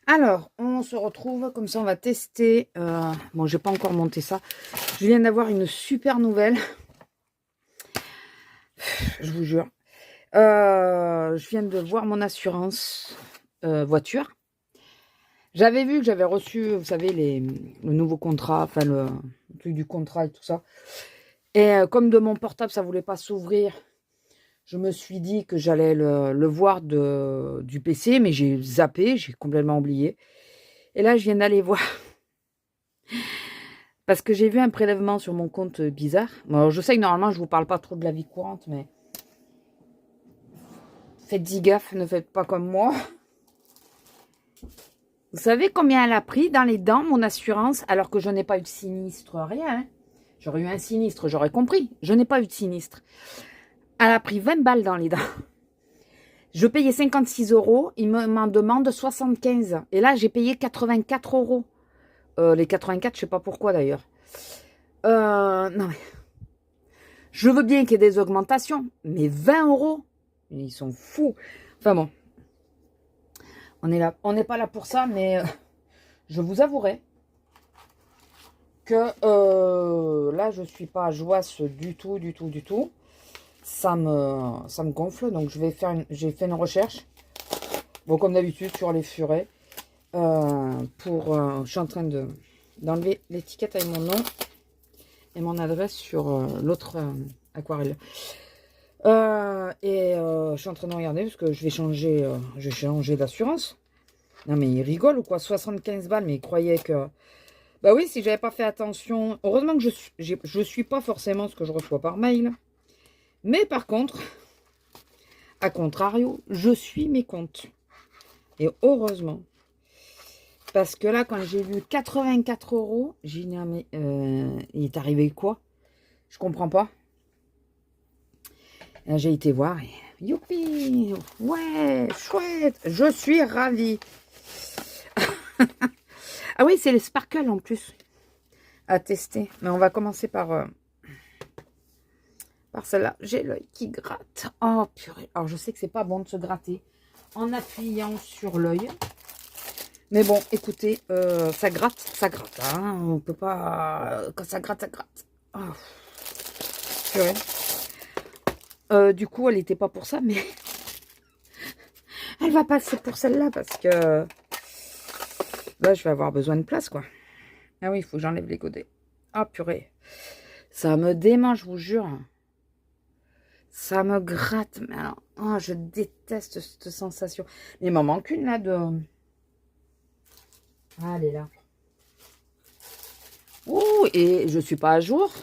Alors, on se retrouve, comme ça on va tester. Bon, j'ai pas encore monté ça. Je viens d'avoir une super nouvelle. Je vous jure. Je viens de voir mon assurance voiture. J'avais vu que j'avais reçu, vous savez, le nouveau contrat, enfin le truc du contrat et tout ça. Et comme de mon portable, ça voulait pas s'ouvrir, je me suis dit que j'allais le voir du PC, mais j'ai zappé, j'ai complètement oublié. Et là, je viens d'aller voir. Parce que j'ai vu un prélèvement sur mon compte bizarre. Bon, alors je sais que normalement, je vous parle pas trop de la vie courante, mais faites-y gaffe, ne faites pas comme moi. Vous savez combien elle a pris dans les dents, mon assurance, alors que je n'ai pas eu de sinistre, rien. Hein. J'aurais eu un sinistre, j'aurais compris. Je n'ai pas eu de sinistre. Elle a pris 20 balles dans les dents. Je payais 56 €, il m'en demande 75. Et là, j'ai payé 84 €. Les 84, je sais pas pourquoi d'ailleurs. Non mais... Je veux bien qu'il y ait des augmentations, mais 20 €, ils sont fous. Enfin bon, on n'est pas là pour ça, mais je vous avouerai que là, je suis pas joyeuse du tout, du tout, du tout. Ça me gonfle, donc j'ai fait une recherche. Bon, comme d'habitude, sur les furets. Je suis en train d'enlever l'étiquette avec mon nom et mon adresse sur l'autre aquarelle. Je suis en train de regarder parce que je vais changer d'assurance. Non mais il rigole ou quoi? 75 balles, mais il croyait que... Bah oui, si j'avais pas fait attention... Heureusement que je suis pas forcément ce que je reçois par mail. Mais par contre, à contrario, je suis mes comptes. Et heureusement. Parce que là, quand j'ai vu 84 €, j'ai dit, non mais il est arrivé quoi? Je comprends pas. J'ai été voir et youpi, ouais, chouette, je suis ravie. Ah oui, c'est les sparkles en plus à tester. Mais on va commencer par celle-là. J'ai l'œil qui gratte. Oh purée. Alors je sais que c'est pas bon de se gratter en appuyant sur l'œil. Mais bon, écoutez, ça gratte, ça gratte. Hein. On peut pas... Quand ça gratte, ça gratte. Oh, purée. Du coup, elle n'était pas pour ça, mais elle va passer pour celle-là parce que là, je vais avoir besoin de place, quoi. Ah oui, il faut que j'enlève les godets. Ah, purée. Ça me démange, je vous jure. Ça me gratte. Mais alors, oh, je déteste cette sensation. Mais il m'en manque une, là, de... Ah, elle est là. Ouh, et je suis pas à jour.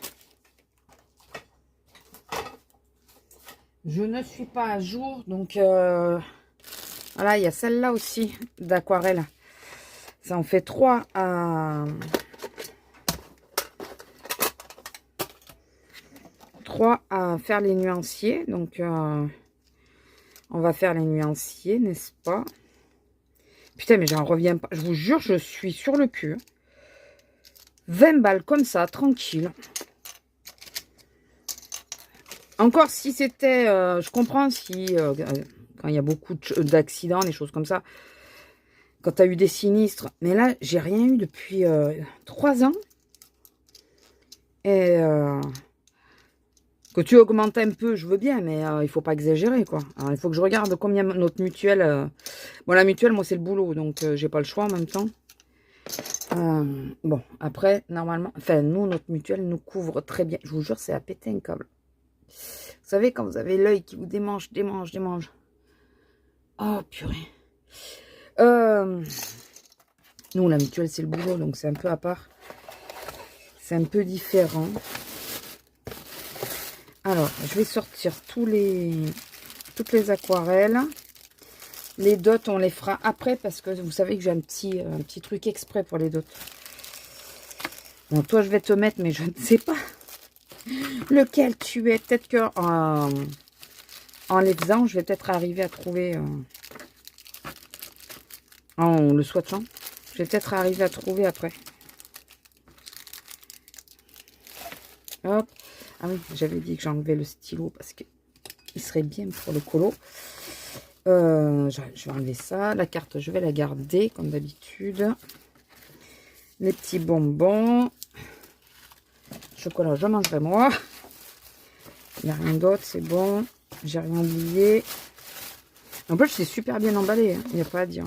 Je ne suis pas à jour, donc... Voilà, il y a celle-là aussi, d'aquarelle. Ça en fait 3 à... 3 à faire les nuanciers. Donc, on va faire les nuanciers, n'est-ce pas? Putain, mais j'en reviens pas. Je vous jure, je suis sur le cul. 20 balles comme ça, tranquille. Encore si c'était... je comprends si... quand il y a beaucoup d'accidents, des choses comme ça. Quand tu as eu des sinistres. Mais là, j'ai rien eu depuis 3 ans. Et... que tu augmentes un peu, je veux bien, mais il faut pas exagérer, quoi. Alors, il faut que je regarde combien notre mutuelle... Bon, la mutuelle, moi, c'est le boulot, donc j'ai pas le choix en même temps. Bon, après, normalement... Enfin, nous, notre mutuelle nous couvre très bien. Je vous jure, c'est à péter un câble. Vous savez, quand vous avez l'œil qui vous démange. Oh, purée. Nous, la mutuelle, c'est le boulot, donc c'est un peu à part. C'est un peu différent. Alors, je vais sortir toutes les aquarelles. Les dots, on les fera après parce que vous savez que j'ai un petit truc exprès pour les dots. Bon, toi, je vais te mettre, mais je ne sais pas lequel tu es. Peut-être que en les faisant, je vais peut-être arriver à trouver... en le swatchant, je vais peut-être arriver à trouver après. Hop. Ah oui, j'avais dit que j'enlevais le stylo parce qu'il serait bien pour le colo. Je vais enlever ça. La carte, je vais la garder comme d'habitude. Les petits bonbons. Chocolat, je mangerai moi. Il n'y a rien d'autre, c'est bon. J'ai rien oublié. En plus, c'est super bien emballé. Il n'y a pas à dire.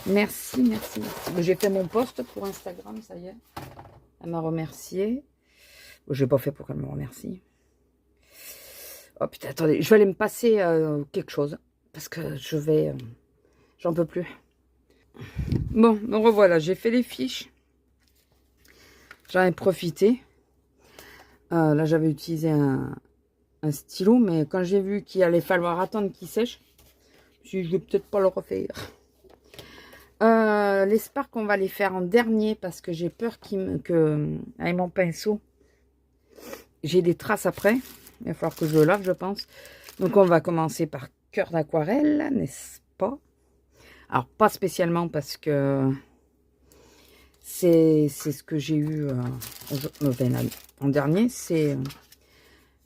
Merci, merci, merci. J'ai fait mon post pour Instagram, ça y est. Elle m'a remercié. Je n'ai pas fait pour qu'elle me remercie. Oh putain, attendez, je vais aller me passer quelque chose. Parce que je vais... j'en peux plus. Bon, me revoilà. J'ai fait les fiches. J'en ai profité. Là, j'avais utilisé un stylo. Mais quand j'ai vu qu'il allait falloir attendre qu'il sèche, je vais peut-être pas le refaire. Les sparks, on va les faire en dernier. Parce que j'ai peur avec mon pinceau, j'ai des traces après. Il va falloir que je le lave, je pense. Donc, on va commencer par cœur d'aquarelle, n'est-ce pas? Alors, pas spécialement parce que c'est ce que j'ai eu en dernier. C'est,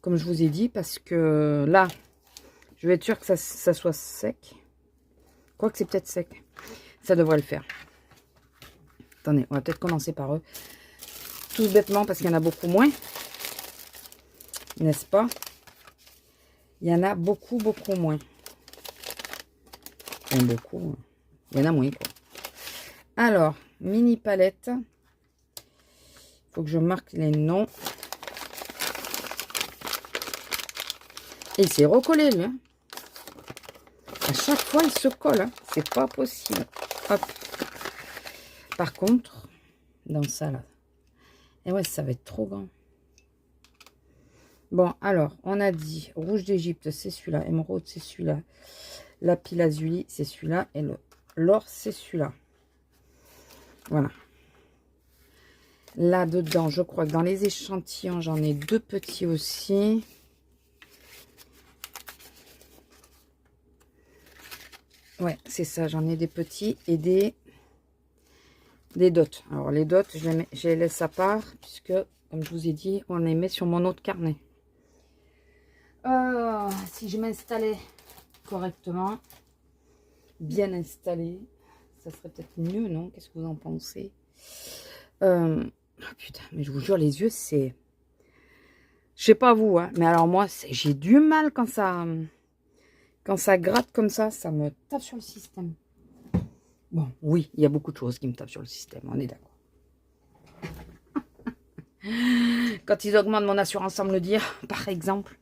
comme je vous ai dit, parce que là, je vais être sûre que ça soit sec. Quoique c'est peut-être sec. Ça devrait le faire. Attendez, on va peut-être commencer par eux. Tout bêtement, parce qu'il y en a beaucoup moins. N'est-ce pas? Il y en a beaucoup, beaucoup moins. Enfin, beaucoup. Il y en a moins, quoi. Alors, mini palette. Il faut que je marque les noms. Et il s'est recollé, lui. Hein. À chaque fois, il se colle. Hein. C'est pas possible. Hop. Par contre, dans ça, là. Et ouais, ça va être trop grand. Bon, alors, on a dit rouge d'Égypte, c'est celui-là. Émeraude, c'est celui-là. Lapis lazuli, c'est celui-là. Et l'or, c'est celui-là. Voilà. Là-dedans, je crois que dans les échantillons, j'en ai 2 petits aussi. Ouais, c'est ça. J'en ai des petits et des dots. Alors, les dots, je les laisse à part, puisque, comme je vous ai dit, on les met sur mon autre carnet. Si je m'installais correctement, bien installé, ça serait peut-être mieux, non? Qu'est-ce que vous en pensez? Oh, putain, mais je vous jure, les yeux, c'est... Je sais pas vous, hein, mais alors moi, j'ai du mal quand ça gratte comme ça me tape sur le système. Bon, oui, il y a beaucoup de choses qui me tapent sur le système, on est d'accord. Quand ils augmentent mon assurance sans me le dire, par exemple.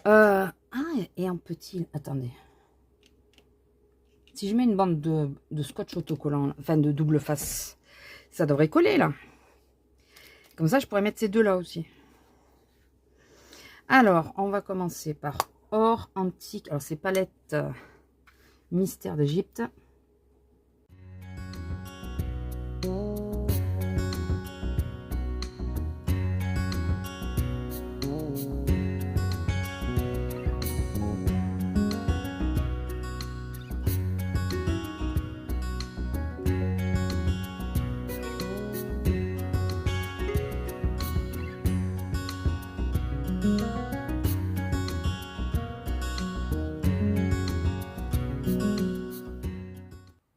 Ah, et un petit... Attendez. Si je mets une bande de scotch autocollant, enfin de double face, ça devrait coller, là. Comme ça, je pourrais mettre ces deux-là aussi. Alors, on va commencer par or antique. Alors, c'est palette mystère d'Égypte.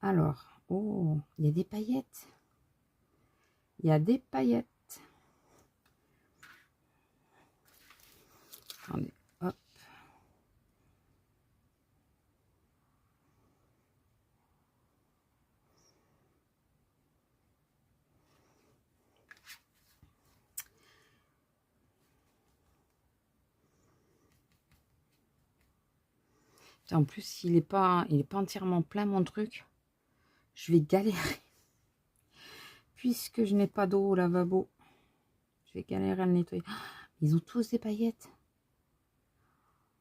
Alors, oh, il y a des paillettes. Il y a des paillettes. Attendez, hop. En plus, il est pas entièrement plein, mon truc. Je vais galérer. Puisque je n'ai pas d'eau au lavabo. Je vais galérer à le nettoyer. Ah, ils ont tous des paillettes.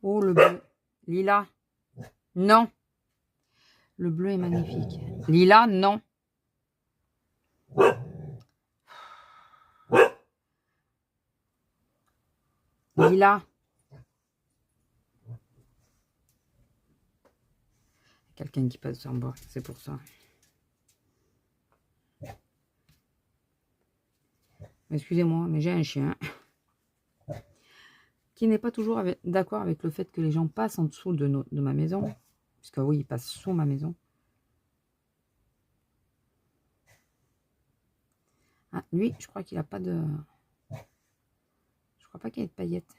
Oh, le bleu. Lila. Non. Le bleu est magnifique. Lila, non. Lila. Quelqu'un qui passe en bas, c'est pour ça. Excusez-moi, mais j'ai un chien. qui n'est pas toujours d'accord avec le fait que les gens passent en dessous de ma maison. Parce que oui, ils passent sous ma maison. Ah, lui, je crois qu'il n'a pas de... Je crois pas qu'il y ait de paillettes.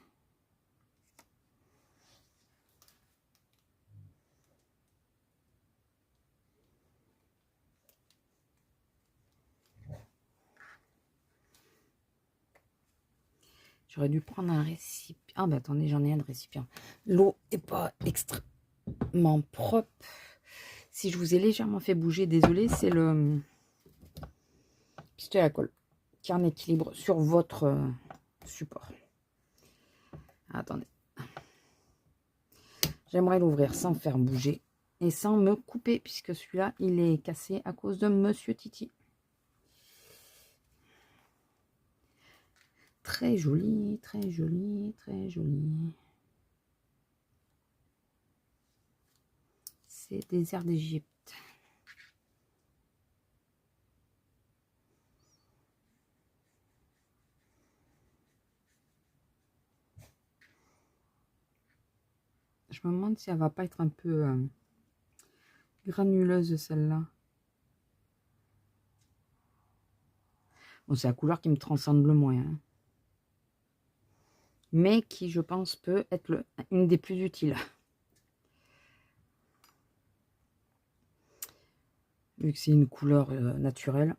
J'aurais dû prendre un récipient. Ah, bah attendez, j'en ai un de récipient. L'eau n'est pas extrêmement propre. Si je vous ai légèrement fait bouger, désolé, c'est le pistolet à colle qui est en équilibre sur votre support. Attendez. J'aimerais l'ouvrir sans faire bouger et sans me couper, puisque celui-là, il est cassé à cause de Monsieur Titi. Très joli, très joli, très joli. C'est désert d'Égypte. Je me demande si elle va pas être un peu granuleuse, celle-là. Bon, c'est la couleur qui me transcende le moins. Hein. Mais qui, je pense, peut être une des plus utiles. Vu que c'est une couleur naturelle.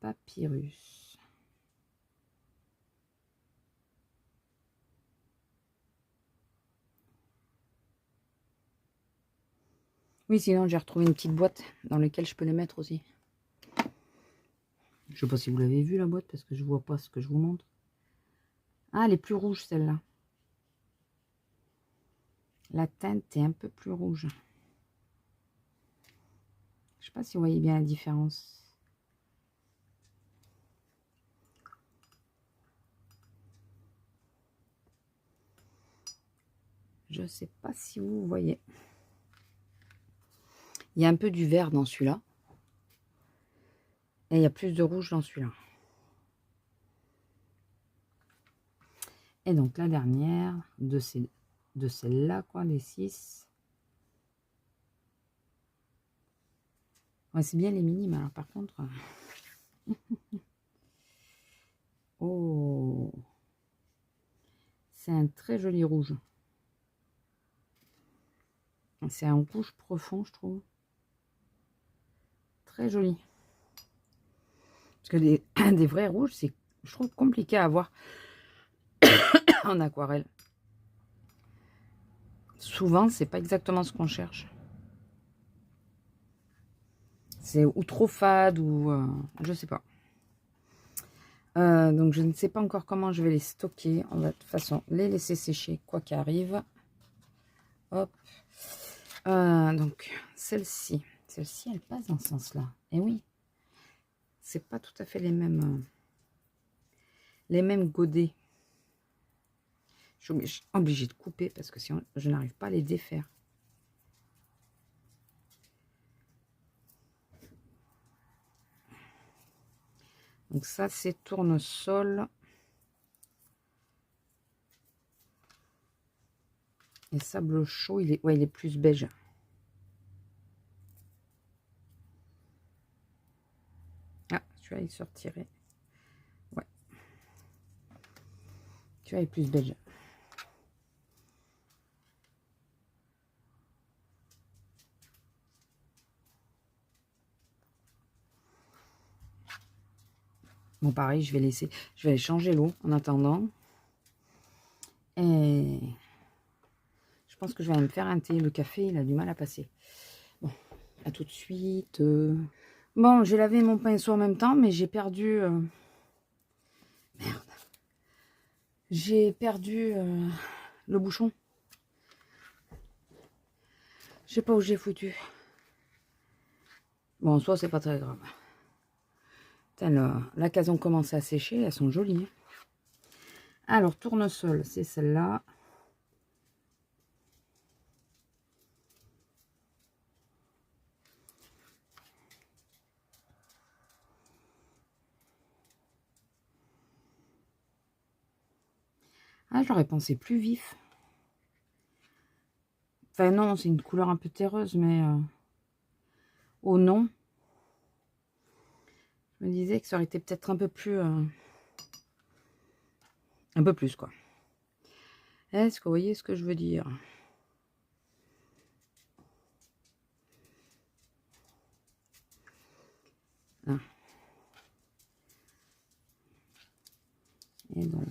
Papyrus. Oui, sinon j'ai retrouvé une petite boîte dans laquelle je peux les mettre aussi. Je sais pas si vous l'avez vu la boîte parce que je vois pas ce que je vous montre. Ah, elle est plus rouge celle-là. La teinte est un peu plus rouge. Je sais pas si vous voyez bien la différence. Je sais pas si vous voyez. Il y a un peu du vert dans celui-là. Et il y a plus de rouge dans celui-là. Et donc la dernière de celle-là, quoi, les 6. Ouais, c'est bien les minimes, alors par contre. Oh, c'est un très joli rouge. C'est un rouge profond, je trouve. Très joli. Parce que des vrais rouges, c'est, je trouve, compliqué à avoir en aquarelle. Souvent, c'est pas exactement ce qu'on cherche. C'est ou trop fade ou je sais pas. Donc je ne sais pas encore comment je vais les stocker. On va de toute façon les laisser sécher quoi qu'il arrive. Hop. Donc celle-ci elle passe dans ce sens-là. Et oui, c'est pas tout à fait les mêmes godets. Je suis obligée de couper parce que sinon je n'arrive pas à les défaire. Donc ça c'est tournesol. Et sable chaud, il est plus beige. Ah, celui-là il sortirait. Ouais. Celui-là il est plus beige. Bon, pareil, je vais aller changer l'eau en attendant. Et je pense que je vais aller me faire un thé. Le café, il a du mal à passer. Bon, à tout de suite. Bon, j'ai lavé mon pinceau en même temps, mais j'ai perdu... Merde. J'ai perdu le bouchon. Je sais pas où j'ai foutu. Bon, en soi, c'est pas très grave. Là qu'elles ont commencé à sécher, elles sont jolies. Alors, tournesol, c'est celle-là. Ah, j'aurais pensé plus vif. Enfin non, c'est une couleur un peu terreuse, mais... oh non. Je me disais que ça aurait été peut-être un peu plus... un peu plus, quoi. Est-ce que vous voyez ce que je veux dire? Ah. Et donc...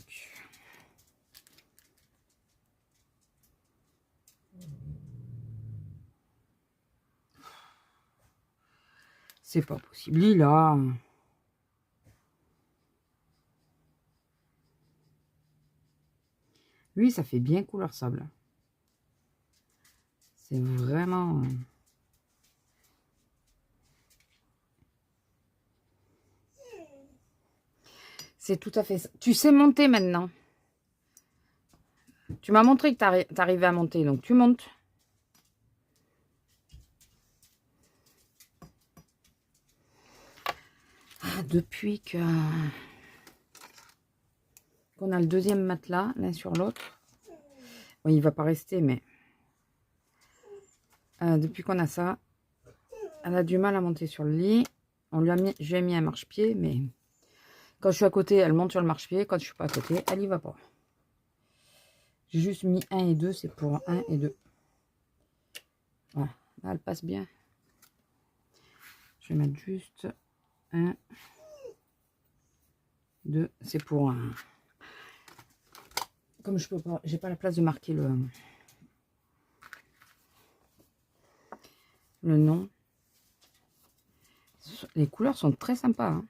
c'est pas possible. Lila. Lui, ça fait bien couleur sable. C'est vraiment... c'est tout à fait ça. Tu sais monter maintenant. Tu m'as montré que tu arrivais à monter, donc tu montes. Ah, depuis que qu'on a le deuxième matelas l'un sur l'autre. Bon, il va pas rester, mais depuis qu'on a ça, elle a du mal à monter sur le lit. On lui a mis, je lui ai mis un marchepied, mais quand je suis à côté, elle monte sur le marchepied. Quand je suis pas à côté, elle y va pas. J'ai juste mis 1 et 2, c'est pour 1 et 2. Voilà, là, elle passe bien. Je vais mettre juste 1, 2, c'est pour un... comme je peux pas, j'ai pas la place de marquer le nom. Les couleurs sont très sympas, hein.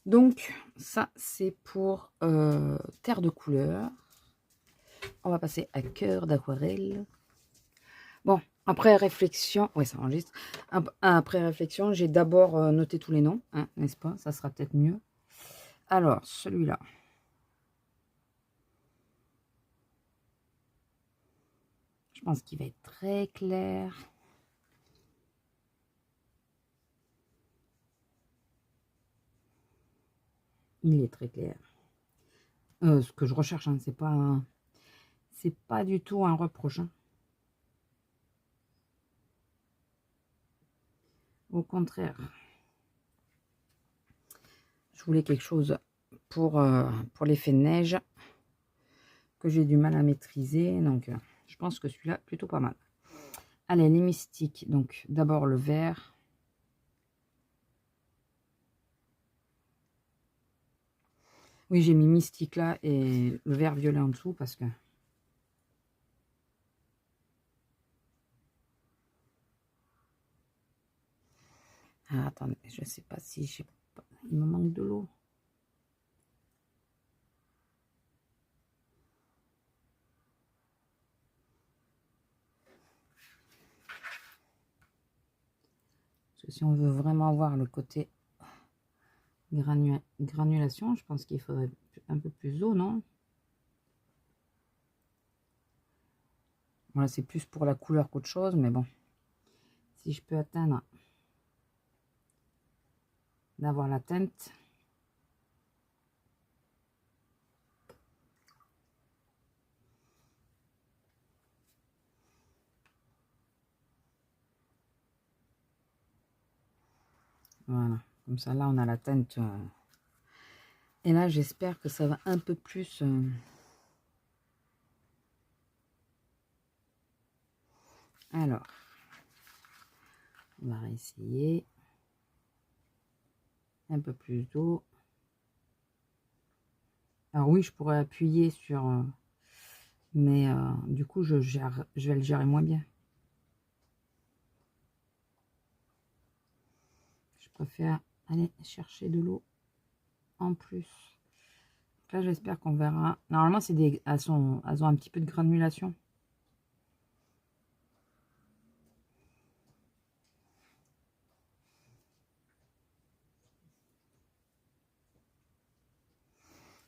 Donc ça c'est pour terre de couleur. On va passer à cœur d'aquarelle. Bon, après réflexion, ouais, ça enregistre. Après réflexion, j'ai d'abord noté tous les noms, hein, n'est-ce pas? Ça sera peut-être mieux. Alors, celui-là. Je pense qu'il va être très clair. Il est très clair. Ce que je recherche, hein, c'est pas du tout un reproche, hein. Au contraire. Je voulais quelque chose pour l'effet neige que j'ai du mal à maîtriser. Donc, je pense que celui-là, plutôt pas mal. Allez, les mystiques. Donc, d'abord le vert. Oui, j'ai mis mystique là et le vert violet en dessous parce que... ah, attendez, je sais pas si j'ai... il me manque de l'eau. Parce que si on veut vraiment voir le côté granulation, je pense qu'il faudrait un peu plus d'eau, non? Voilà, c'est plus pour la couleur qu'autre chose, mais bon. Si je peux atteindre d'avoir la teinte. Voilà, comme ça là on a la teinte. Et là j'espère que ça va un peu plus... alors, on va réessayer. Un peu plus d'eau. Alors oui, je pourrais appuyer sur... mais du coup, je vais le gérer moins bien. Je préfère aller chercher de l'eau en plus. Donc là, j'espère qu'on verra. Normalement, c'est des, elles ont un petit peu de granulation.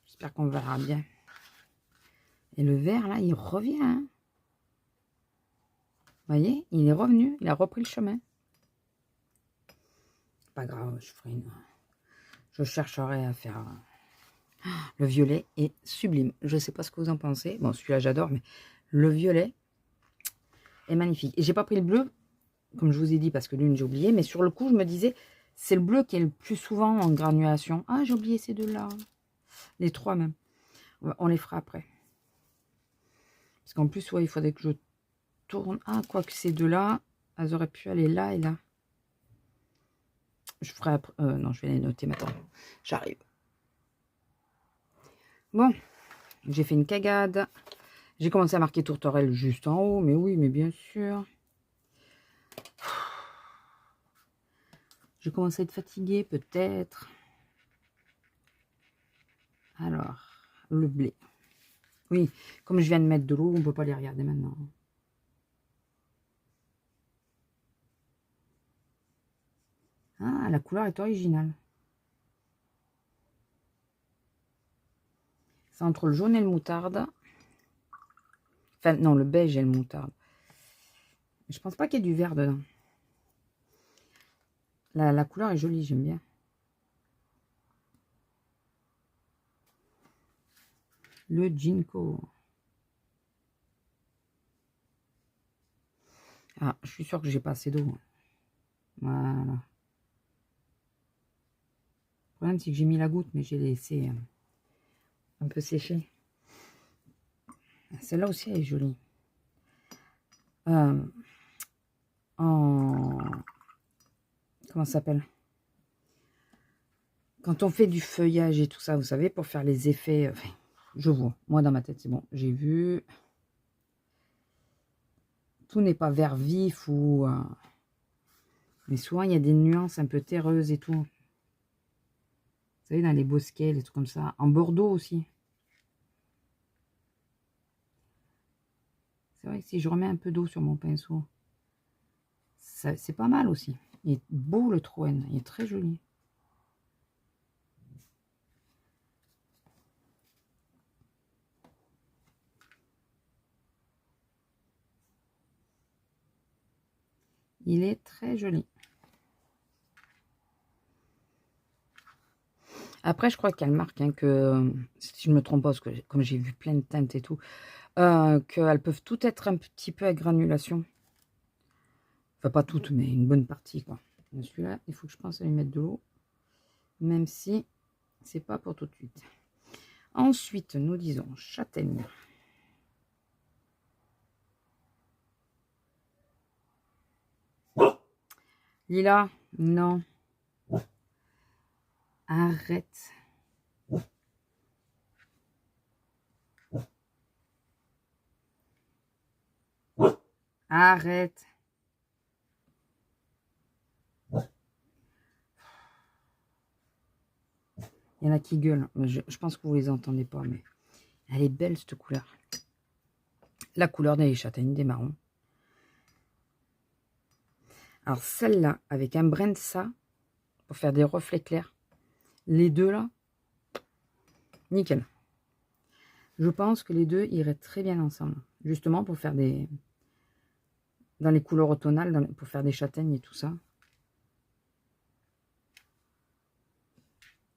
J'espère qu'on verra bien. Et le vert, là, il revient, hein. Vous voyez, il est revenu. Il a repris le chemin. Pas grave, je ferai une... je chercherai à faire... Le violet est sublime. Je ne sais pas ce que vous en pensez. Bon, celui-là, j'adore, mais le violet est magnifique. Et j'ai pas pris le bleu, comme je vous ai dit, parce que l'une, j'ai oublié. Mais sur le coup, je me disais, c'est le bleu qui est le plus souvent en granulation. Ah, j'ai oublié ces deux-là. Les trois même. On les fera après. Parce qu'en plus, ouais, il faudrait que je tourne. Ah, quoi que ces deux-là, elles auraient pu aller là et là. Je ferai après. Non, je vais les noter maintenant. J'arrive. Bon, j'ai fait une cagade. J'ai commencé à marquer tourterelle juste en haut. Mais oui, mais bien sûr. Je commence à être fatiguée, peut-être. Alors, le blé. Oui, comme je viens de mettre de l'eau, on ne peut pas les regarder maintenant. Ah, la couleur est originale. C'est entre le jaune et le moutarde. Enfin, non, le beige et le moutarde. Je pense pas qu'il y ait du vert dedans. La couleur est jolie, j'aime bien. Le Ginkgo. Ah, je suis sûre que j'ai pas assez d'eau. Voilà. Le problème, c'est que j'ai mis la goutte, mais j'ai laissé un peu sécher. Celle-là aussi, elle est jolie. Comment ça s'appelle? Quand on fait du feuillage et tout ça, vous savez, pour faire les effets... Enfin, je vois. Moi, dans ma tête, c'est bon. J'ai vu. Tout n'est pas vert vif ou... mais souvent, il y a des nuances un peu terreuses et tout. Vous savez, dans les bosquets, les trucs comme ça. En Bordeaux aussi. C'est vrai que si je remets un peu d'eau sur mon pinceau, c'est pas mal aussi. Il est beau, le Troène. Il est très joli. Il est très joli. Après, je crois qu'elle marque hein, que, si je ne me trompe pas, parce que comme j'ai vu plein de teintes et tout, qu'elles peuvent toutes être un petit peu à granulation. Enfin, pas toutes, mais une bonne partie, quoi. Celui-là, il faut que je pense à lui mettre de l'eau, même si c'est pas pour tout de suite. Ensuite, nous disons châtaigne. Lila, non. Arrête. Arrête. Il y en a qui gueulent. Je pense que vous les entendez pas, mais elle est belle cette couleur. La couleur des châtaignes, des marrons. Alors celle-là, avec un brin de ça, pour faire des reflets clairs. Les deux là, nickel. Je pense que les deux iraient très bien ensemble. Justement pour faire des... dans les couleurs automnales, pour faire des châtaignes et tout ça.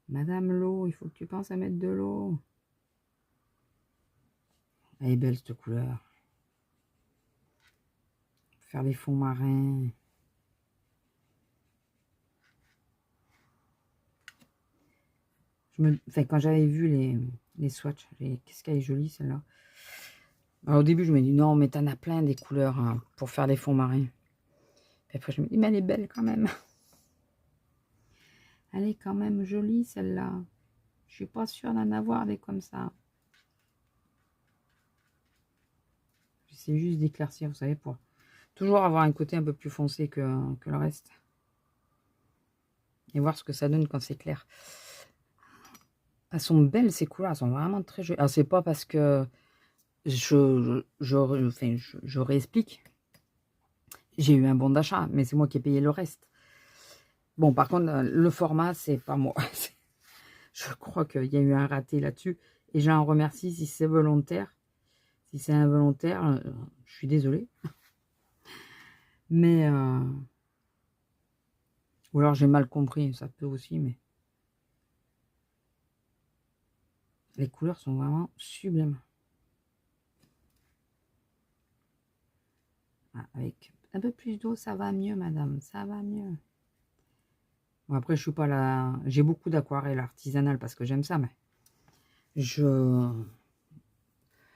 Madame l'eau, il faut que tu penses à mettre de l'eau. Elle est belle cette couleur. Faire les fonds marins. Enfin, quand j'avais vu les swatchs, qu'est-ce qu'elle est jolie celle-là. Au début, je me dis non, mais t'en as plein des couleurs hein, pour faire les fonds marins. Et après, je me dis, mais elle est belle quand même. Elle est quand même jolie celle-là. Je suis pas sûre d'en avoir des comme ça. J'essaie juste d'éclaircir, vous savez, pour toujours avoir un côté un peu plus foncé que le reste. Et voir ce que ça donne quand c'est clair. Elles sont belles ces couleurs, elles sont vraiment très jolies. Alors c'est pas parce que je réexplique. J'ai eu un bon d'achat, mais c'est moi qui ai payé le reste. Bon, par contre, le format, c'est pas moi. Je crois qu'il y a eu un raté là-dessus. Et j'en remercie si c'est volontaire. Si c'est involontaire, je suis désolée. Mais... ou alors j'ai mal compris, ça peut aussi, mais... Les couleurs sont vraiment sublimes. Ah, avec un peu plus d'eau, ça va mieux, madame. Ça va mieux. Bon, après, je suis pas là. J'ai beaucoup d'aquarelle artisanale parce que j'aime ça, mais je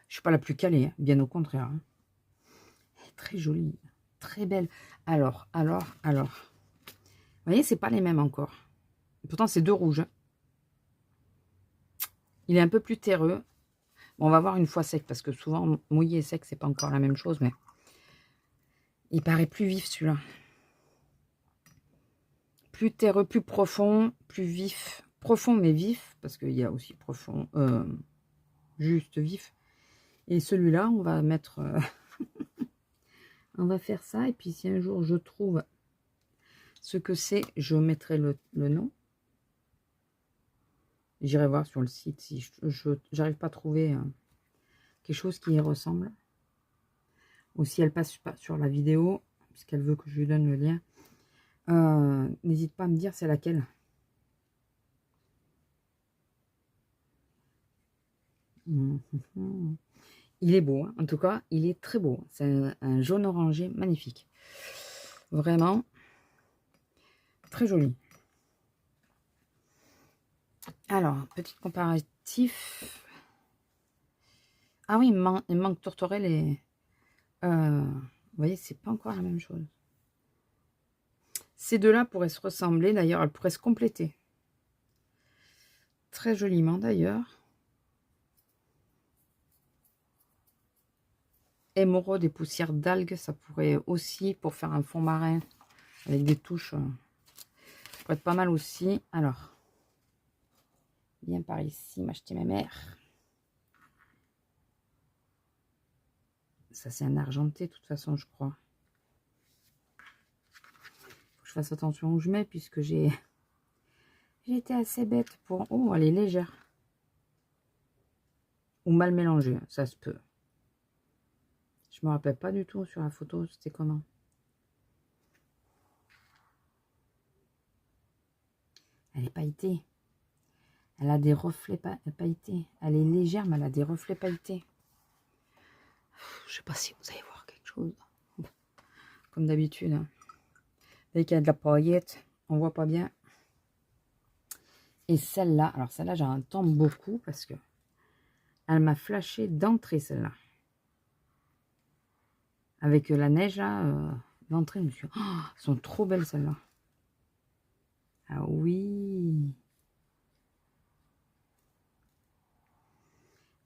suis pas la plus calée, hein, bien au contraire. Hein. Elle est très jolie, très belle. Alors. Vous voyez, c'est pas les mêmes encore. Pourtant, c'est deux rouges. Hein. Il est un peu plus terreux. Bon, on va voir une fois sec, parce que souvent, mouillé et sec, c'est pas encore la même chose, mais il paraît plus vif, celui-là. Plus terreux, plus profond, plus vif. Profond, mais vif, parce qu'il y a aussi profond, juste vif. Et celui-là, on va mettre... on va faire ça, et puis si un jour je trouve ce que c'est, je mettrai le nom. J'irai voir sur le site si je j'arrive pas à trouver quelque chose qui y ressemble. Ou si elle passe pas sur la vidéo, puisqu'elle veut que je lui donne le lien. N'hésite pas à me dire c'est laquelle. Il est beau, hein. En tout cas, il est très beau. C'est un jaune orangé magnifique. Vraiment, très joli. Alors, petit comparatif. Ah oui, il manque tourterelle et... vous voyez, c'est pas encore la même chose. Ces deux-là pourraient se ressembler. D'ailleurs, elles pourraient se compléter. Très joliment, d'ailleurs. Émeraude et poussière d'algues, ça pourrait aussi, pour faire un fond marin, avec des touches, ça pourrait être pas mal aussi. Alors, viens par ici, m'acheter ma mère. Ça, c'est un argenté, de toute façon, je crois. Faut que je fasse attention où je mets, puisque j'ai été assez bête pour... Oh, elle est légère. Ou mal mélangée, ça se peut. Je me rappelle pas du tout sur la photo, c'était comment. Elle est pailletée. Elle a des reflets pailletés. Elle est légère, mais elle a des reflets pailletés. Je sais pas si vous allez voir quelque chose. Comme d'habitude. Hein. Dès qu'il y a de la paillette, on voit pas bien. Et celle-là, alors celle-là, j'entends beaucoup parce que elle m'a flashé d'entrée, celle-là. Avec la neige, là, d'entrée, je me suis dit, oh, elles sont trop belles, celles-là. Ah oui.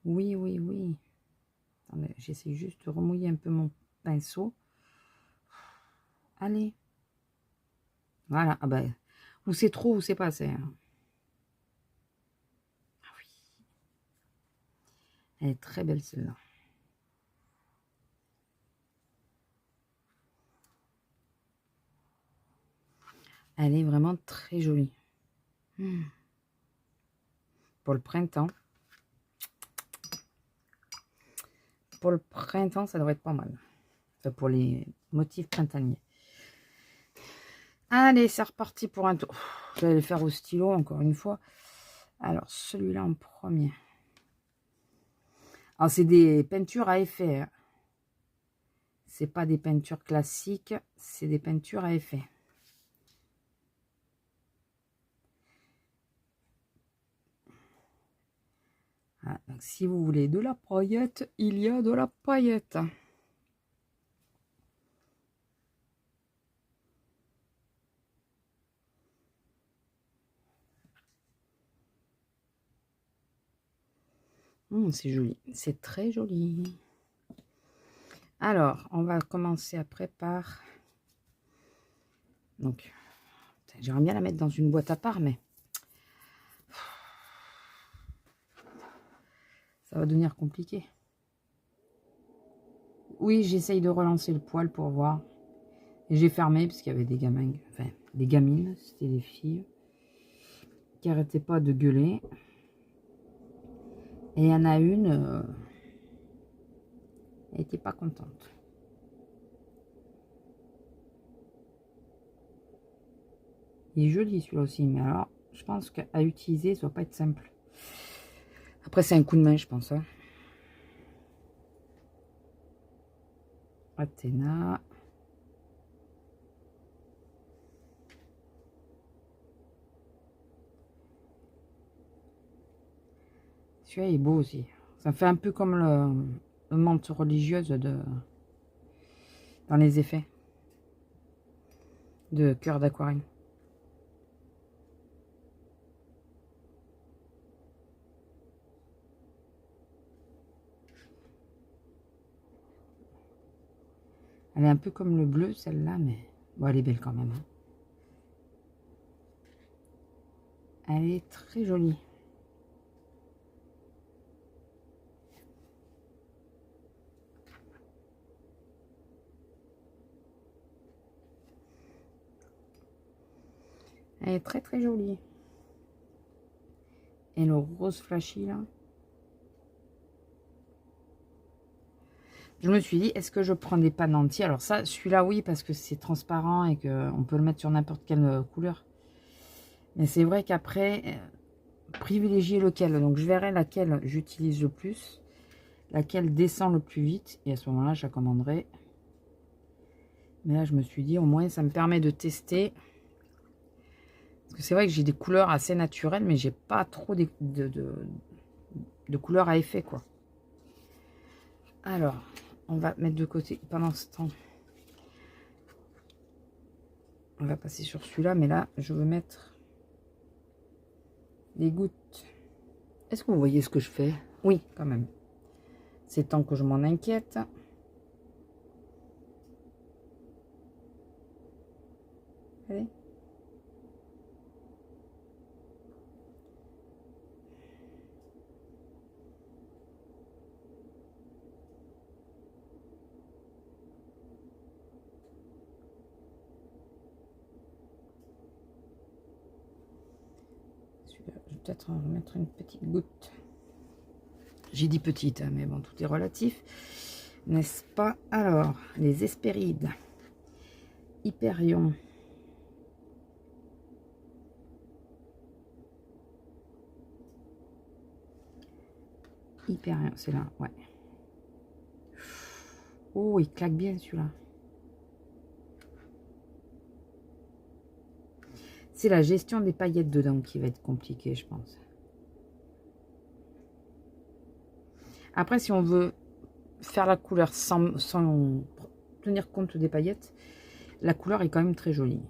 Oui, oui, oui. Attendez, j'essaie juste de remouiller un peu mon pinceau. Allez. Voilà. Ah ben, ou c'est trop ou c'est pas assez. Hein. Ah oui. Elle est très belle, celle-là. Elle est vraiment très jolie. Pour le printemps. Pour le printemps, ça devrait être pas mal. Enfin, pour les motifs printaniers. Allez, c'est reparti pour un tour. Je vais le faire au stylo, encore une fois. Alors, celui-là en premier. Alors, c'est des peintures à effet. Hein. C'est pas des peintures classiques, c'est des peintures à effet. Ah, donc si vous voulez de la paillette, il y a de la paillette. C'est joli, c'est très joli. Alors, on va commencer après par... Donc, j'aimerais bien la mettre dans une boîte à part, mais... ça va devenir compliqué. Oui, j'essaye de relancer le poil pour voir. Et j'ai fermé parce qu'il y avait des gamins, enfin des gamines, c'était des filles, qui n'arrêtaient pas de gueuler. Et il y en a une, elle n'était pas contente. Il est joli celui-là aussi, mais alors je pense qu'à utiliser, ça va pas être simple. Après, c'est un coup de main, je pense. Hein. Athéna. Celui-là, il est beau aussi. Ça fait un peu comme le menthe religieuse dans les effets de cœur d'aquarelle. Elle est un peu comme le bleu, celle-là, mais bon, elle est belle quand même. Hein. Elle est très jolie. Elle est très très jolie. Et le rose flashy là. Je me suis dit, est-ce que je prends des pendentifs? Alors ça, celui-là oui, parce que c'est transparent et qu'on peut le mettre sur n'importe quelle couleur. Mais c'est vrai qu'après, privilégier lequel. Donc je verrai laquelle j'utilise le plus. Laquelle descend le plus vite. Et à ce moment-là, je la commanderai. Mais là, je me suis dit, au moins, ça me permet de tester. Parce que c'est vrai que j'ai des couleurs assez naturelles, mais j'ai pas trop de couleurs à effet, quoi. Alors, on va mettre de côté pendant ce temps. On va passer sur celui-là, mais là, je veux mettre des gouttes. Est-ce que vous voyez ce que je fais? Oui, quand même. C'est temps que je m'en inquiète. Allez. Je vais peut-être en remettre une petite goutte. J'ai dit petite, hein, mais bon, tout est relatif. N'est-ce pas? Alors, les Hespérides. Hyperion. Hyperion, c'est là, ouais. Oh, il claque bien celui-là. C'est la gestion des paillettes dedans qui va être compliquée, je pense. Après, si on veut faire la couleur sans tenir compte des paillettes, la couleur est quand même très jolie.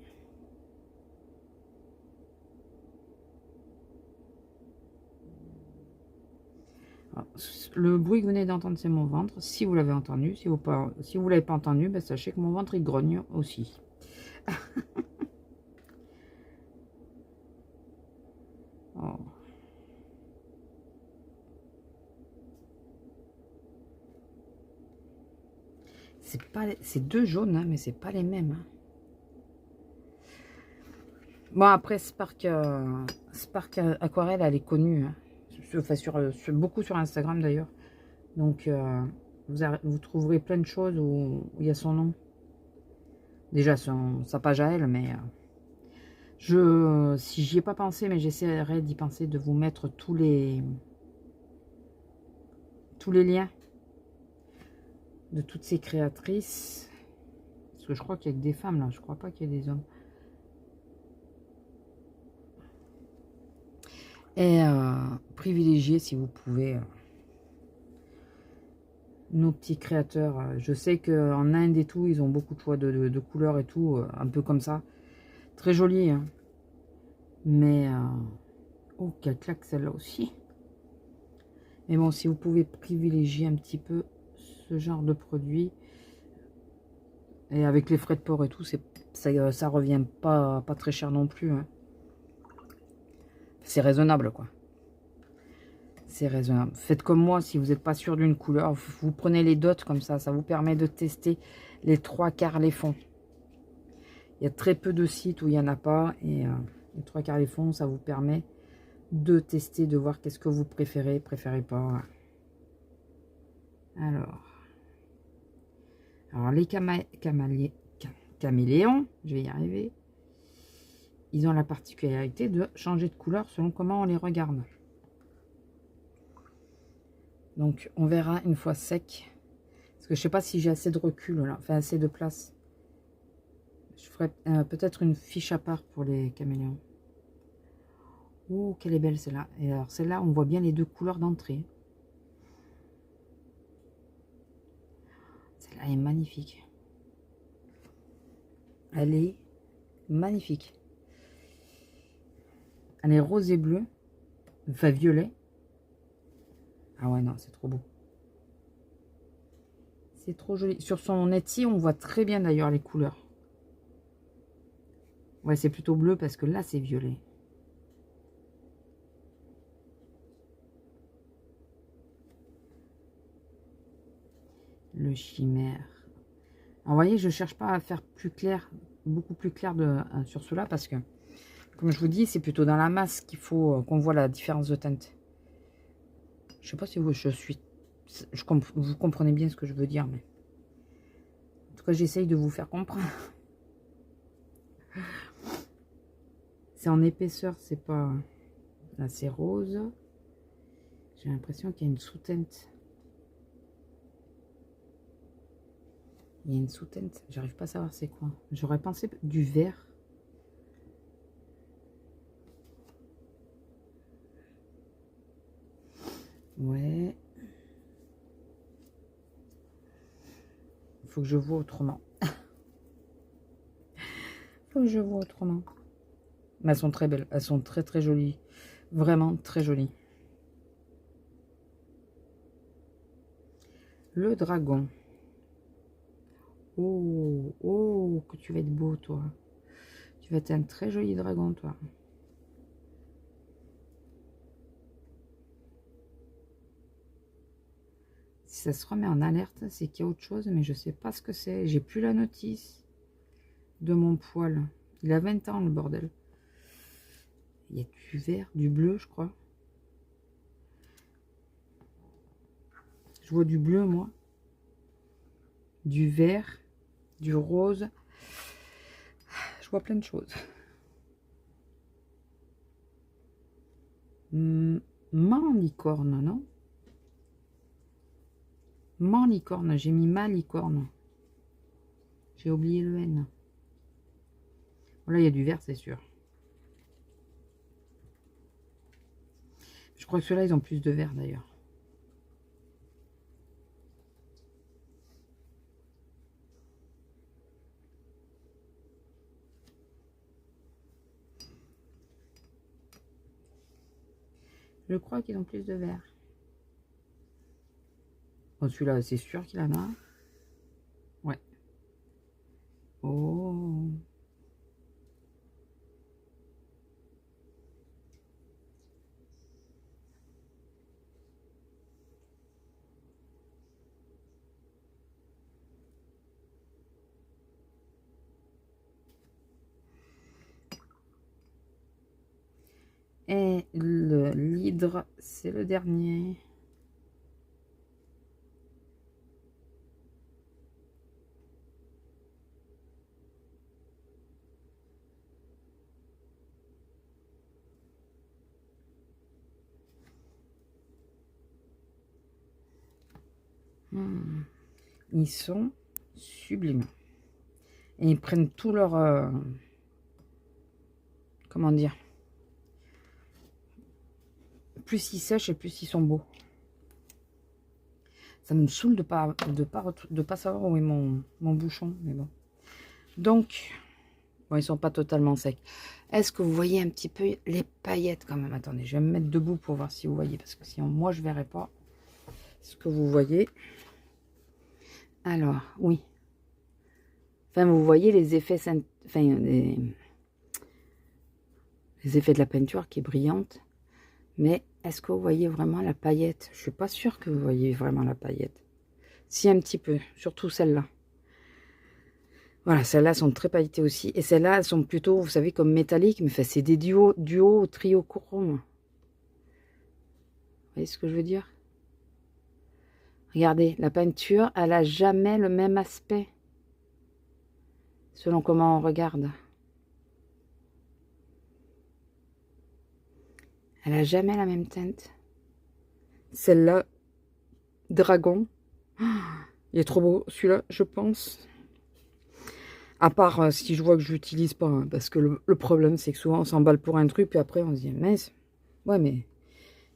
Alors, le bruit que vous venez d'entendre, c'est mon ventre. Si vous l'avez entendu, si vous ne l'avez pas entendu, ben, sachez que mon ventre, il grogne aussi. Oh. C'est deux jaunes, hein, mais c'est pas les mêmes. Hein. Bon, après, Spark Aquarelle, elle est connue. Hein. Enfin, beaucoup sur Instagram, d'ailleurs. Donc, vous trouverez plein de choses où il y a son nom. Déjà, sa page à elle, mais... si j'y ai pas pensé, mais j'essaierai d'y penser, de vous mettre tous les liens de toutes ces créatrices. Parce que je crois qu'il y a que des femmes, là. Je crois pas qu'il y ait des hommes. Et privilégier, si vous pouvez, nos petits créateurs. Je sais qu'en Inde et tout, ils ont beaucoup de choix de couleurs et tout, un peu comme ça. Très joli, hein. Mais, oh, quelle claque celle-là aussi. Mais bon, si vous pouvez privilégier un petit peu ce genre de produit, et avec les frais de port et tout, ça revient pas très cher non plus. Hein. C'est raisonnable, quoi. C'est raisonnable. Faites comme moi, si vous n'êtes pas sûr d'une couleur, vous prenez les dots comme ça. Ça vous permet de tester les 3/4 les fonds. Il y a très peu de sites où il n'y en a pas. Et les 3/4 les fonds, ça vous permet de tester, de voir qu'est-ce que vous préférez pas. Alors les caméléons, je vais y arriver. Ils ont la particularité de changer de couleur selon comment on les regarde. Donc, on verra une fois sec. Parce que je sais pas si j'ai assez de recul, là. Enfin, assez de place. Je ferai peut-être une fiche à part pour les caméléons. Oh, quelle est belle celle-là. Et alors, celle-là, on voit bien les deux couleurs d'entrée. Celle-là est magnifique. Elle est magnifique. Elle est rose et bleu. Enfin, violet. Ah ouais, non, c'est trop beau. C'est trop joli. Sur son Etsy, on voit très bien d'ailleurs les couleurs. Ouais, c'est plutôt bleu parce que là, c'est violet. Le chimère. Alors, vous voyez, je cherche pas à faire plus clair, beaucoup plus clair sur cela parce que, comme je vous dis, c'est plutôt dans la masse qu'il faut qu'on voit la différence de teinte. Je sais pas si vous, vous comprenez bien ce que je veux dire, mais en tout cas, j'essaye de vous faire comprendre. C'est en épaisseur, c'est pas... Là, c'est rose. J'ai l'impression qu'il y a une sous-teinte. Il y a une sous-teinte. J'arrive pas à savoir c'est quoi. J'aurais pensé du vert. Ouais. Il faut que je vois autrement. Faut que je vois autrement. Mais elles sont très belles. Elles sont très très jolies. Vraiment très jolies. Le dragon. Oh, oh, que tu vas être beau, toi. Tu vas être un très joli dragon, toi. Si ça se remet en alerte, c'est qu'il y a autre chose, mais je sais pas ce que c'est. J'ai plus la notice de mon poil. Il a 20 ans, le bordel. Il y a du vert, du bleu, je crois. Je vois du bleu, moi. Du vert, du rose. Je vois plein de choses. Malicorne, non? Malicorne, j'ai mis malicorne. J'ai oublié le N. Là, il y a du vert, c'est sûr. Je crois que ceux-là, ils ont plus de vert, d'ailleurs. Je crois qu'ils ont plus de vert. Oh, celui-là, c'est sûr qu'il en a. Ouais. Oh. Et l'hydre, c'est le dernier. Ils sont sublimes. Et ils prennent tout leur... comment dire? Plus ils sèchent et plus ils sont beaux. Ça me saoule de pas savoir où est mon bouchon. Mais bon. Donc, bon, ils sont pas totalement secs. Est-ce que vous voyez un petit peu les paillettes quand même? Attendez, je vais me mettre debout pour voir si vous voyez. Parce que sinon, moi, je verrai pas ce que vous voyez. Alors, oui. Enfin, vous voyez les effets, enfin, les effets de la peinture qui est brillante. Mais est-ce que vous voyez vraiment la paillette? Je suis pas sûre que vous voyez vraiment la paillette. Si, un petit peu, surtout celle-là. Voilà, celles-là sont très pailletées aussi. Et celles-là, elles sont plutôt, vous savez, comme métalliques. Mais enfin, c'est des duos trio chrome. Vous voyez ce que je veux dire? Regardez, la peinture, elle a jamais le même aspect. Selon comment on regarde. Elle a jamais la même teinte. Celle-là, Dragon. Il est trop beau celui-là, je pense. À part si je vois que je l'utilise pas. Hein, parce que le problème, c'est que souvent, on s'emballe pour un truc. Puis après, on se dit, mince. Ouais, mais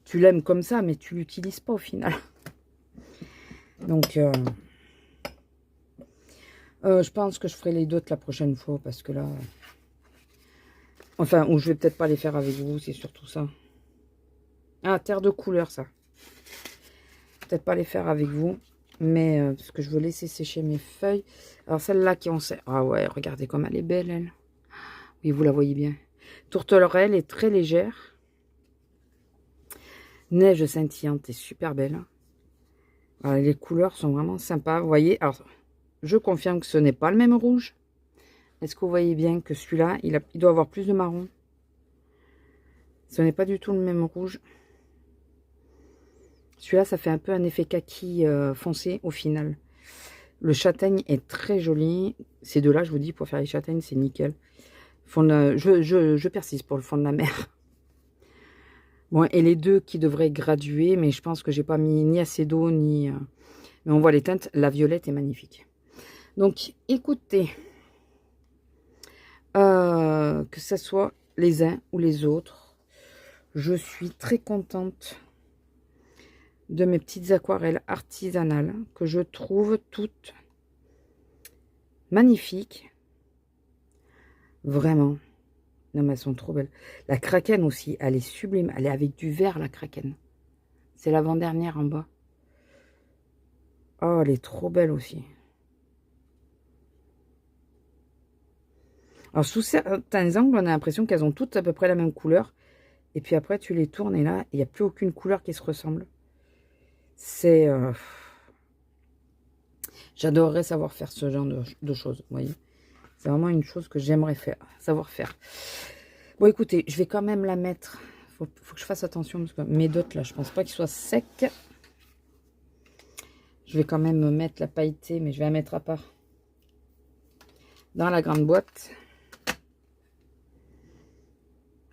tu l'aimes comme ça, mais tu l'utilises pas au final. Donc, je pense que je ferai les dots la prochaine fois. Parce que là... Enfin, ou je vais peut-être pas les faire avec vous. C'est surtout ça. Ah, terre de couleur, ça. Peut-être pas les faire avec vous. Mais, parce que je veux laisser sécher mes feuilles. Alors, celle-là qui ont... Ah ouais, regardez comme elle est belle, elle. Oui, vous la voyez bien. Tourterelle est très légère. Neige scintillante est super belle. Alors, les couleurs sont vraiment sympas. Vous voyez, alors, je confirme que ce n'est pas le même rouge. Est-ce que vous voyez bien que celui-là, il doit avoir plus de marron. Ce n'est pas du tout le même rouge. Celui-là, ça fait un peu un effet kaki foncé au final. Le châtaigne est très joli. Ces deux-là, je vous dis, pour faire les châtaignes, c'est nickel. Je persiste pour le fond de la mer. Bon, et les deux qui devraient graduer, mais je pense que j'ai pas mis ni assez d'eau, ni... Mais on voit les teintes. La violette est magnifique. Donc, écoutez, que ce soit les uns ou les autres, je suis très contente de mes petites aquarelles artisanales que je trouve toutes magnifiques. Vraiment. Non, mais elles sont trop belles. La kraken aussi, elle est sublime. Elle est avec du vert, la kraken. C'est l'avant-dernière en bas. Oh, elle est trop belle aussi. Alors, sous certains angles, on a l'impression qu'elles ont toutes à peu près la même couleur. Et puis après, tu les tournes et là, il n'y a plus aucune couleur qui se ressemble. C'est... J'adorerais savoir faire ce genre de choses, vous voyez. C'est vraiment une chose que j'aimerais faire, savoir faire. Bon, écoutez, je vais quand même la mettre. Faut que je fasse attention parce que mes dots, là, je pense pas qu'ils soient secs. Je vais quand même mettre la pailletée, mais je vais la mettre à part. Dans la grande boîte.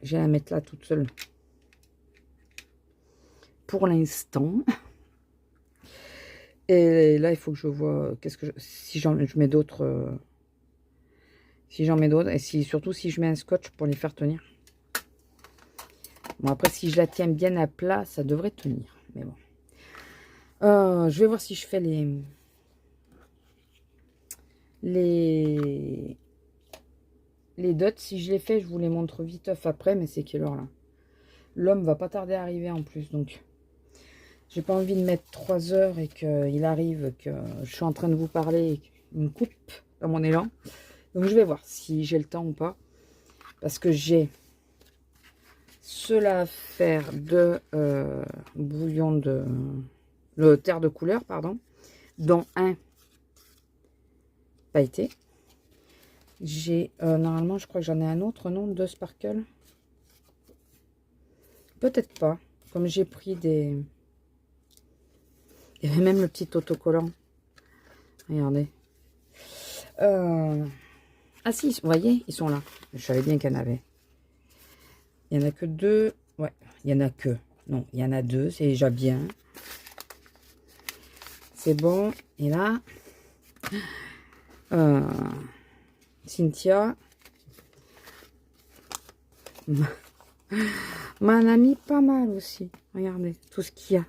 Je vais la mettre là toute seule. Pour l'instant. Et là, il faut que je vois si je mets d'autres. Si j'en mets d'autres. Et surtout si je mets un scotch pour les faire tenir. Bon, après, si je la tiens bien à plat, ça devrait tenir. Mais bon. Je vais voir si je fais les dots. Si je les fais, je vous les montre vite après. Mais c'est quelle heure là? L'homme va pas tarder à arriver en plus. Donc, j'ai pas envie de mettre 3 heures et qu'il arrive, que je suis en train de vous parler et qu'il me coupe dans mon élan. Donc, je vais voir si j'ai le temps ou pas. Parce que j'ai cela à faire de bouillon de... Le terre de couleur, pardon. Dont un pailleté. J'ai, normalement, je crois que j'en ai un autre, non? 2 sparkles. Peut-être pas. Comme j'ai pris des... Il y avait même le petit autocollant. Regardez. Ah si, vous voyez, ils sont là. Je savais bien qu'il y en avait. Il n'y en a que 2. Ouais, il y en a que. Non, il y en a 2, c'est déjà bien. C'est bon. Et là, Cynthia m'en a mis pas mal aussi. Regardez, tout ce qu'il y a.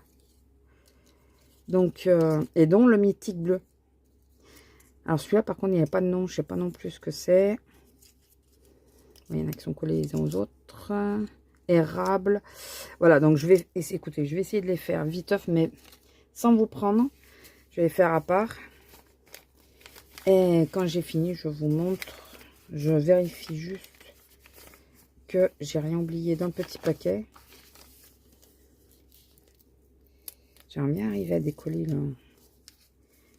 Donc, et dont le mythique bleu. Alors celui-là, par contre, il n'y a pas de nom. Je ne sais pas non plus ce que c'est. Il y en a qui sont collés les uns aux autres. Érable. Voilà, donc je vais... Écoutez, je vais essayer de les faire viteuf, mais sans vous prendre. Je vais les faire à part. Et quand j'ai fini, je vous montre. Je vérifie juste que j'ai rien oublié dans le petit paquet. J'aimerais bien arriver à décoller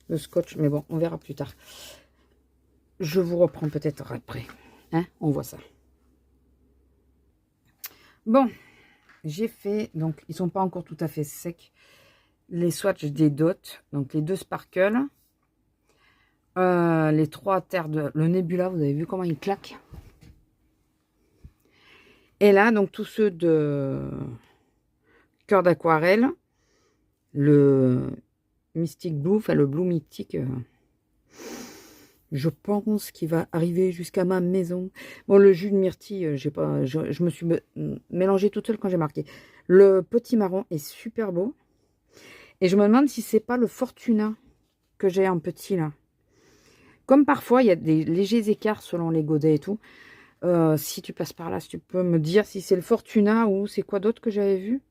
le scotch, mais bon, on verra plus tard. Je vous reprends peut-être après. Hein, on voit ça. Bon, j'ai fait, donc ils sont pas encore tout à fait secs, les swatchs des dots, donc les 2 sparkles, les 3 terres de... Le Nebula, vous avez vu comment il claque? Et là, donc tous ceux de cœur d'aquarelle, le Mystic Blue, enfin le Blue Mystique, je pense qu'il va arriver jusqu'à ma maison. Bon, le jus de myrtille, j'ai pas, je me suis mélangée toute seule quand j'ai marqué. Le petit marron est super beau. Et je me demande si c'est pas le Fortuna que j'ai en petit là. Comme parfois, il y a des légers écarts selon les godets et tout. Si tu passes par là, si tu peux me dire si c'est le Fortuna ou c'est quoi d'autre que j'avais vu.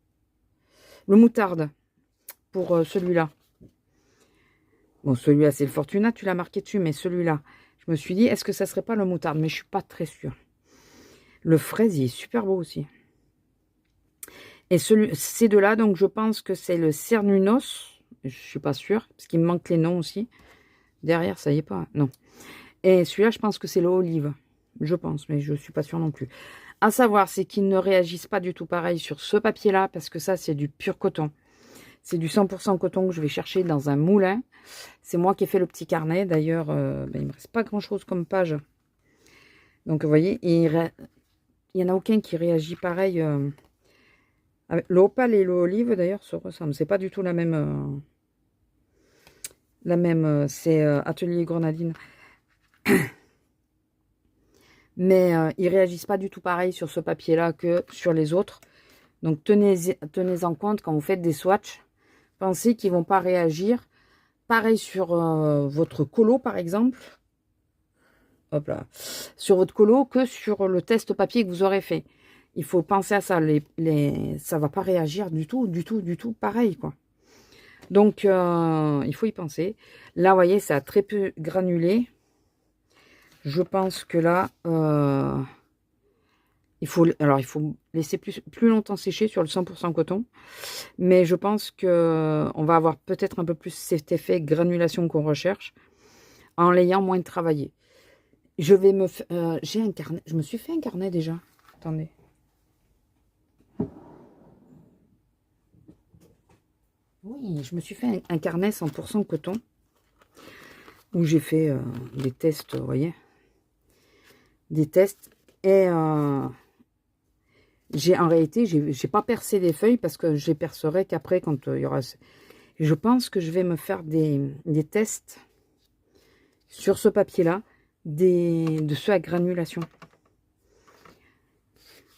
Le moutarde pour celui-là. Bon, celui-là, c'est le Fortuna, tu l'as marqué dessus, mais celui-là, je me suis dit, est-ce que ça serait pas le moutarde? Mais je suis pas très sûre. Le fraise, il est super beau aussi. Et ces deux-là, donc je pense que c'est le Cernunnos. Je suis pas sûre, parce qu'il me manque les noms aussi. Derrière, ça y est pas, non. Et celui-là, je pense que c'est le Olive. Je pense, mais je suis pas sûre non plus. À savoir, c'est qu'ils ne réagissent pas du tout pareil sur ce papier-là, parce que ça, c'est du pur coton. C'est du 100% coton que je vais chercher dans un moulin. C'est moi qui ai fait le petit carnet. D'ailleurs, il ne me reste pas grand-chose comme page. Donc, vous voyez, il n'y en a aucun qui réagit pareil. Le opale et le olive, d'ailleurs, se ressemblent. C'est pas du tout la même... c'est Atelier Grenadine. Mais ils réagissent pas du tout pareil sur ce papier-là que sur les autres. Donc, tenez en compte quand vous faites des swatchs. Pensez qu'ils vont pas réagir. Pareil sur votre colo, par exemple. Hop là. Sur votre colo que sur le test papier que vous aurez fait. Il faut penser à ça. Ça va pas réagir du tout pareil, quoi. Donc, il faut y penser. Là, vous voyez, ça a très peu granulé. Je pense que là, il faut laisser plus longtemps sécher sur le 100% coton. Mais je pense qu'on va avoir peut-être un peu plus cet effet granulation qu'on recherche en l'ayant moins travaillé. Je vais me faire... j'ai un carnet. Je me suis fait un carnet déjà. Attendez. Oui, je me suis fait un carnet 100% coton. Où j'ai fait des tests, vous voyez. Des tests. Et en réalité, j'ai pas percé des feuilles parce que je les percerai qu'après quand il y aura... Je pense que je vais me faire des tests sur ce papier-là, de ceux à granulation.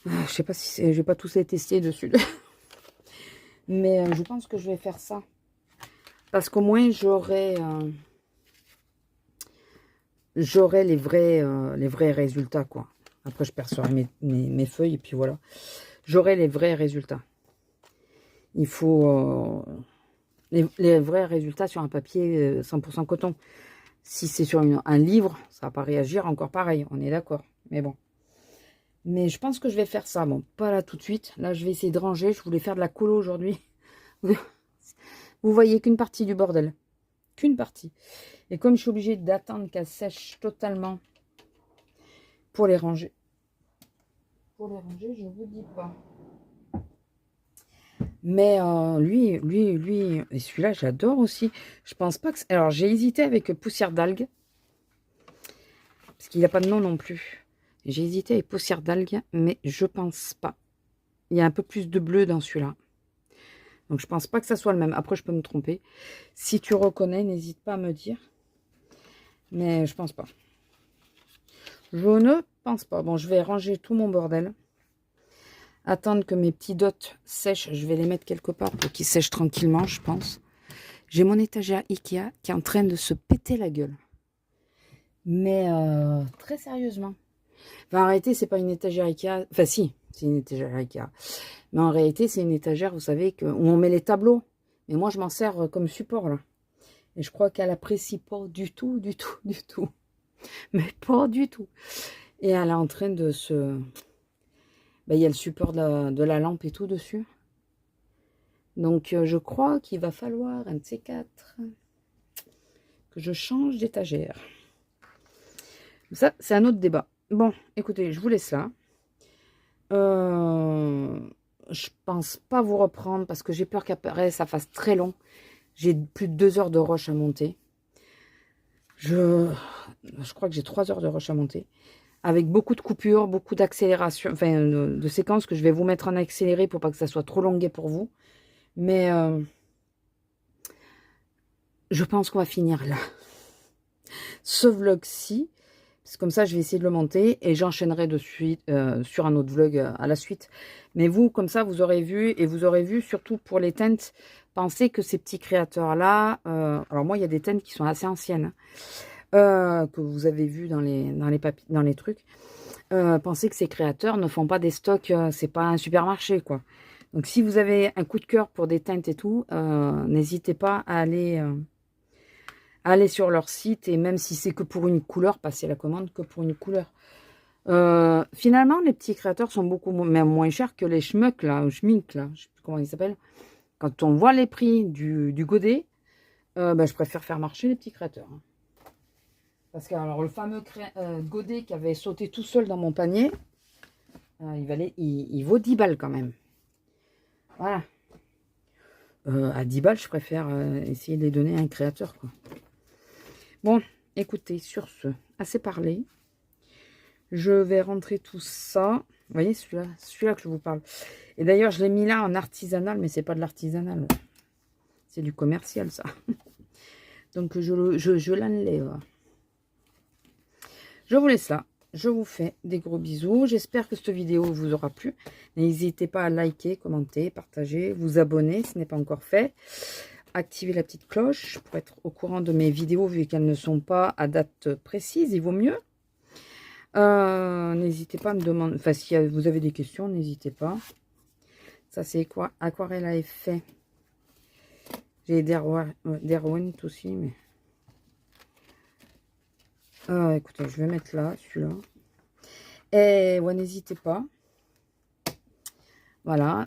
Je sais pas si je vais pas tous les tester dessus. Mais je pense que je vais faire ça. Parce qu'au moins, j'aurai les vrais résultats, quoi. Après, je percerai mes feuilles et puis voilà. J'aurai les vrais résultats. Il faut les vrais résultats sur un papier 100% coton. Si c'est sur un livre, ça va pas réagir encore pareil. On est d'accord. Mais bon. Mais je pense que je vais faire ça. Bon, pas là tout de suite. Là, je vais essayer de ranger. Je voulais faire de la colo aujourd'hui. Vous voyez qu'une partie du bordel. Qu'une partie. Et comme je suis obligée d'attendre qu'elle sèche totalement pour les ranger. Pour les ranger, je vous dis pas. Mais lui, et celui-là, j'adore aussi. Je pense pas que... Alors, j'ai hésité avec poussière d'algues. Parce qu'il n'y a pas de nom non plus. J'ai hésité avec poussière d'algues, mais je pense pas. Il y a un peu plus de bleu dans celui-là. Donc, je pense pas que ça soit le même. Après, je peux me tromper. Si tu reconnais, n'hésite pas à me dire. Mais je pense pas. Je ne pense pas. Bon, je vais ranger tout mon bordel. Attendre que mes petits dots sèchent. Je vais les mettre quelque part pour qu'ils sèchent tranquillement, je pense. J'ai mon étagère Ikea qui est en train de se péter la gueule. Mais très sérieusement. Enfin, en réalité, c'est pas une étagère Ikea. Enfin, si, c'est une étagère Ikea. Mais en réalité, c'est une étagère, vous savez, où on met les tableaux. Mais moi, je m'en sers comme support, là. Et je crois qu'elle apprécie pas du tout. Mais pas du tout. Et elle est en train de se... Ben, il y a le support de la lampe et tout dessus. Donc, je crois qu'il va falloir un de ces quatre que je change d'étagère. Ça, c'est un autre débat. Bon, écoutez, je vous laisse là. Je pense pas vous reprendre parce que j'ai peur qu'après, ça fasse très long. J'ai plus de 2 heures de rush à monter. Je crois que j'ai 3 heures de rush à monter. Avec beaucoup de coupures, beaucoup d'accélération, enfin de séquences que je vais vous mettre en accéléré pour pas que ça soit trop longuet pour vous. Mais je pense qu'on va finir là. Ce vlog-ci, c'est comme ça, je vais essayer de le monter et j'enchaînerai de suite sur un autre vlog à la suite. Mais vous, comme ça, vous aurez vu, et vous aurez vu, surtout pour les teintes, pensez que ces petits créateurs-là, alors moi, il y a des teintes qui sont assez anciennes, que vous avez vu dans les trucs. Pensez que ces créateurs ne font pas des stocks, c'est pas un supermarché, quoi. Donc, si vous avez un coup de cœur pour des teintes et tout, n'hésitez pas à aller sur leur site, et même si c'est que pour une couleur, passer la commande que pour une couleur. Finalement, les petits créateurs sont beaucoup même moins chers que les schmuck, là, ou schmink, là, je sais plus comment ils s'appellent. Quand on voit les prix du godet, je préfère faire marcher les petits créateurs. Hein. Parce que alors, le fameux godet qui avait sauté tout seul dans mon panier, il vaut 10 balles quand même. Voilà. À 10 balles, je préfère essayer de les donner à un créateur, quoi. Bon, écoutez, sur ce, assez parlé. Je vais rentrer tout ça. Vous voyez, celui-là que je vous parle. Et d'ailleurs, je l'ai mis là en artisanal, mais c'est pas de l'artisanal. C'est du commercial, ça. Donc, je l'enlève. Je vous laisse là. Je vous fais des gros bisous. J'espère que cette vidéo vous aura plu. N'hésitez pas à liker, commenter, partager, vous abonner si ce n'est pas encore fait. Activer la petite cloche pour être au courant de mes vidéos vu qu'elles ne sont pas à date précise. Il vaut mieux. N'hésitez pas à me demander. Enfin, si vous avez des questions, n'hésitez pas. Ça, c'est quoi? Aquarelle à effet. J'ai Derwent aussi, mais... écoutez, je vais mettre là, celui-là. Et ouais, n'hésitez pas. Voilà.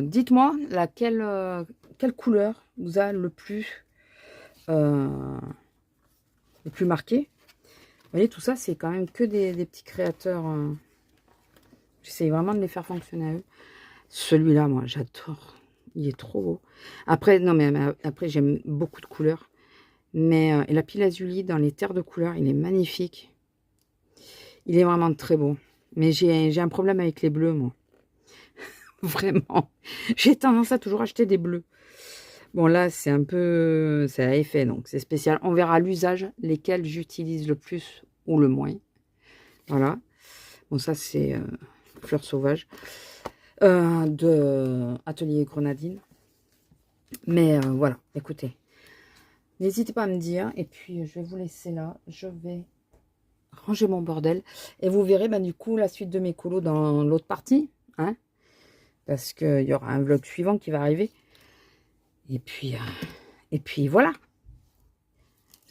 Dites-moi quelle couleur vous a le plus marqué. Vous voyez, tout ça, c'est quand même que des petits créateurs. J'essaye vraiment de les faire fonctionner à eux. Celui-là, moi, j'adore. Il est trop beau. Après, non, mais après, j'aime beaucoup de couleurs. Mais et la pile azuli dans les terres de couleurs, il est magnifique. Il est vraiment très beau. Mais j'ai un problème avec les bleus, moi. Vraiment. J'ai tendance à toujours acheter des bleus. Bon, là, c'est un peu... C'est à effet, donc c'est spécial. On verra l'usage, lesquels j'utilise le plus ou le moins. Voilà. Bon, ça, c'est fleurs sauvages de Atelier Grenadine. Mais voilà, écoutez. N'hésitez pas à me dire. Et puis, je vais vous laisser là. Je vais ranger mon bordel. Et vous verrez, du coup, la suite de mes colos dans l'autre partie. Hein, parce qu'il y aura un vlog suivant qui va arriver. Et puis voilà.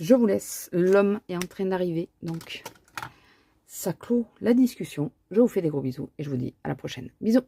Je vous laisse. L'homme est en train d'arriver. Donc, ça clôt la discussion. Je vous fais des gros bisous. Et je vous dis à la prochaine. Bisous.